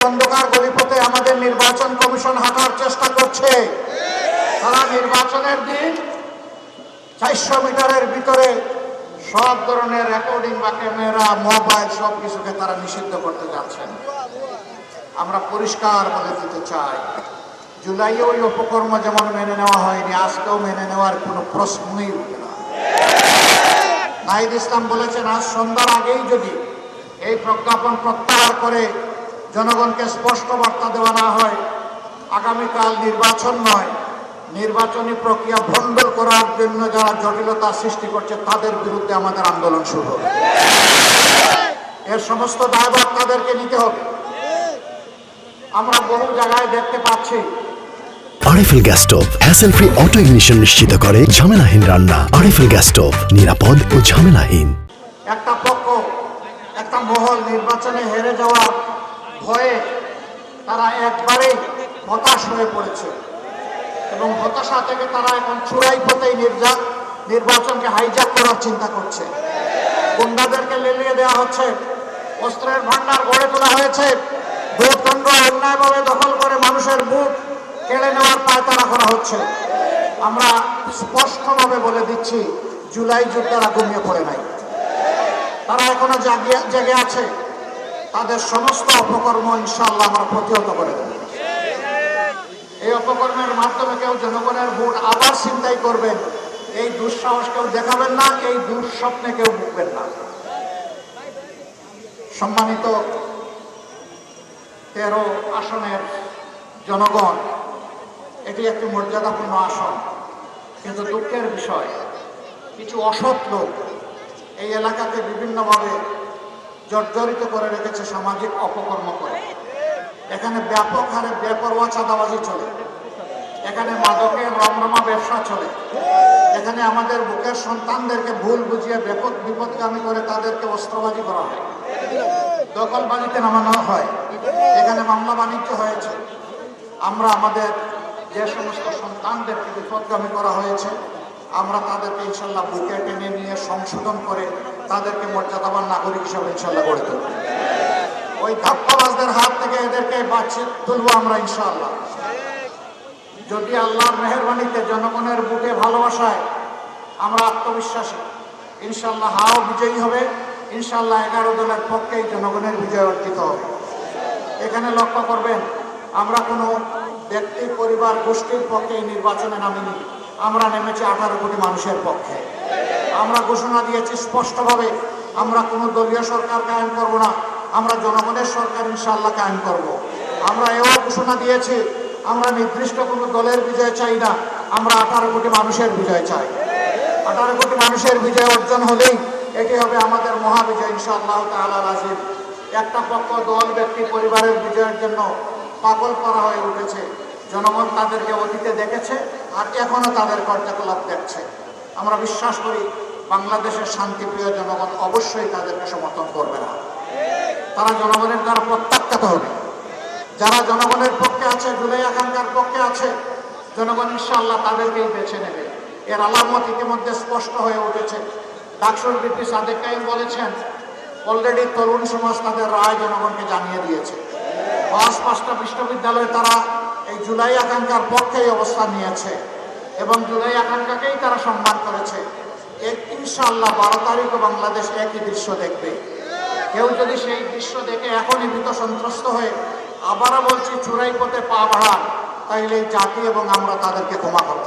অন্ধকার গলিপথে আমাদের নির্বাচন কমিশন হাঁটার চেষ্টা করছে। তারা নির্বাচনের দিন 400 মিটারের ভিতরে সব ধরনের রেকর্ডিং বা ক্যামেরা, মোবাইল সব কিছুকে তারা নিষিদ্ধ করতে যাচ্ছেন। আমরা পরিষ্কার বলে দিতে চাই, জুলাইয়ে ওই উপকর্ম যেমন মেনে নেওয়া হয়নি, আজকেও মেনে নেওয়ার কোনো প্রশ্নই উঠবে না। নাহিদ ইসলাম বলেছেন, আজ সন্ধ্যার আগেই যদি এই প্রজ্ঞাপন প্রত্যাহার করে জনগণকে স্পষ্ট বার্তা দেওয়া না হয়, আগামীকাল নির্বাচন নয়, নির্বাচনী প্রক্রিয়া ভণ্ডুল করার জন্য যারা জটিলতা সৃষ্টি করছে তাদের বিরুদ্ধে আমাদের আন্দোলন শুরু হবে। এর সমস্ত দায়ভার তাদেরকে নিতে হবে। আমরা বহু জায়গায় দেখতে পাচ্ছি RFL gas stove hassle free auto ignition নিশ্চিত করে ঝামেলাহীন রান্না। আরএফএল গ্যাস স্টোভ নিরাপদ ও ঝামেলাহীন। একটা পক্ষ, একটা মহল নির্বাচনে হেরে যাওয়ার ভয়ে তারা একবারেই হতাশ হয়ে পড়েছে এবং হতাশা থেকে তারা এখন চূড়াই পথেই নির্বাচনকে হাইজ্যাক করার চিন্তা করছে। গুন্ডাদেরকে লেলিয়ে দেওয়া হচ্ছে, অস্ত্রের ভান্ডার গড়ে তোলা হয়েছে, ভোটকেন্দ্র অন্যায়ভাবে দখল করে মানুষের ভোট কেড়ে নেওয়ার পায়তারা করা হচ্ছে। আমরা স্পষ্টভাবে বলে দিচ্ছি, জুলাই যোদ্ধারা ঘুমিয়ে পড়ে নাই, তারা এখনো জেগে আছে। তাদের সমস্ত অপকর্ম ইনশাআল্লাহ আমরা প্রতিহত করে দেব। এই অপকর্মের মাধ্যমে কেউ জনগণের ভোট আবার ছিনতাই করবেন, এই দুঃসাহস কেউ দেখাবেন না, এই দুঃস্বপ্নে কেউ ভুগবেন না। সম্মানিত 13 আসনের জনগণ, এটি একটি মর্যাদাপূর্ণ আসন, কিন্তু দুঃখের বিষয় কিছু অসৎ লোক এই এলাকাকে বিভিন্নভাবে জর্জরিত করে রেখেছে, সামাজিক অপকর্ম করে। এখানে ব্যাপক হারে বেপরোয়া চাঁদাবাজি চলে, এখানে মাদকের রমরমা ব্যবসা চলে, এখানে আমাদের বুকের সন্তানদেরকে ভুল বুঝিয়ে ব্যাপক বিপদগামী করে তাদেরকে অস্ত্রবাজি করা হয়, দখলবাজিতে নামানো হয়, এখানে মামলা বাণিজ্য হয়েছে। আমরা আমাদের যে সমস্ত সন্তানদেরকে বিপদগামী করা হয়েছে, আমরা তাদেরকে ইনশাল্লাহ বুকে টেনে নিয়ে সংশোধন করে তাদেরকে মর্যাদাবান নাগরিক হিসাবে ইনশাল্লাহ গড়ে তুলব। ওই ধাপ্পাবাজদের হাত থেকে এদেরকে বাঁচিয়ে তুলব আমরা ইনশাআল্লাহ। যদি আল্লাহর মেহেরবানিতে জনগণের বুকে ভালোবাসায় আমরা আত্মবিশ্বাসী, ইনশাআল্লাহ হাও বিজয়ী হবে, ইনশাআল্লাহ 11 দলের পক্ষেই জনগণের বিজয় অর্জিত হবে। এখানে লক্ষ্য করবেন, আমরা কোনো ব্যক্তি, পরিবার, গোষ্ঠীর পক্ষে এই নির্বাচনে নামিনি, আমরা নেমেছি 18 কোটি মানুষের পক্ষে। আমরা ঘোষণা দিয়েছি স্পষ্টভাবে, আমরা কোনো দলীয় সরকার কায়েম করব না, আমরা জনগণের সরকার ইনশাআল্লাহ কায়েম করব। আমরা এও ঘোষণা দিয়েছি, আমরা নির্দিষ্ট কোনো দলের বিজয় চাই না, আমরা 18 কোটি মানুষের বিজয় চাই। 18 কোটি মানুষের বিজয় অর্জন হলেই এটি হবে আমাদের মহাবিজয় ইনশাআল্লাহ তাআলা আজিম। একটা পক্ষ, দল, ব্যক্তি, পরিবারের বিজয়ের জন্য পাগল করা হয়ে উঠেছে। জনগণ তাদেরকে অতীতে দেখেছে আর এখনো তাদের কার্যকলাপ দেখছে। আমরা বিশ্বাস করি বাংলাদেশের শান্তিপ্রিয় জনগণ অবশ্যই তাদেরকে সমর্থন করবে না, তারা জনগণের দ্বারা প্রত্যাখ্যাত হবে। যারা জনগণের পক্ষে আছে, জুলাই আকাঙ্ক্ষার পক্ষে আছে, জনগণ ইনশাআল্লাহ তাদেরকেই বেছে নেবে। এর আলামত ইতিমধ্যে স্পষ্ট হয়ে উঠেছে। ডাকসুর ভিপি সাদেক কাইম বলেছেন, অলরেডি তরুণ সমাজ তাদের রায় জনগণকে জানিয়ে দিয়েছে। 5টা বিশ্ববিদ্যালয়ে তারা এই জুলাই আকাঙ্ক্ষার পক্ষেই অবস্থান নিয়েছে এবং জুলাই আকাঙ্ক্ষাকেই তারা সম্মান করেছে। ইনশাআল্লাহ 12 তারিখও বাংলাদেশ একই দৃশ্য দেখবে। কেউ যদি সেই দৃশ্য দেখে এখনই ভীত সন্ত্রস্ত হয়ে আবারও বলছি চূড়াই পথে পা বাড়ান, তাইলে এই জাতি এবং আমরা তাদেরকে ক্ষমা করব।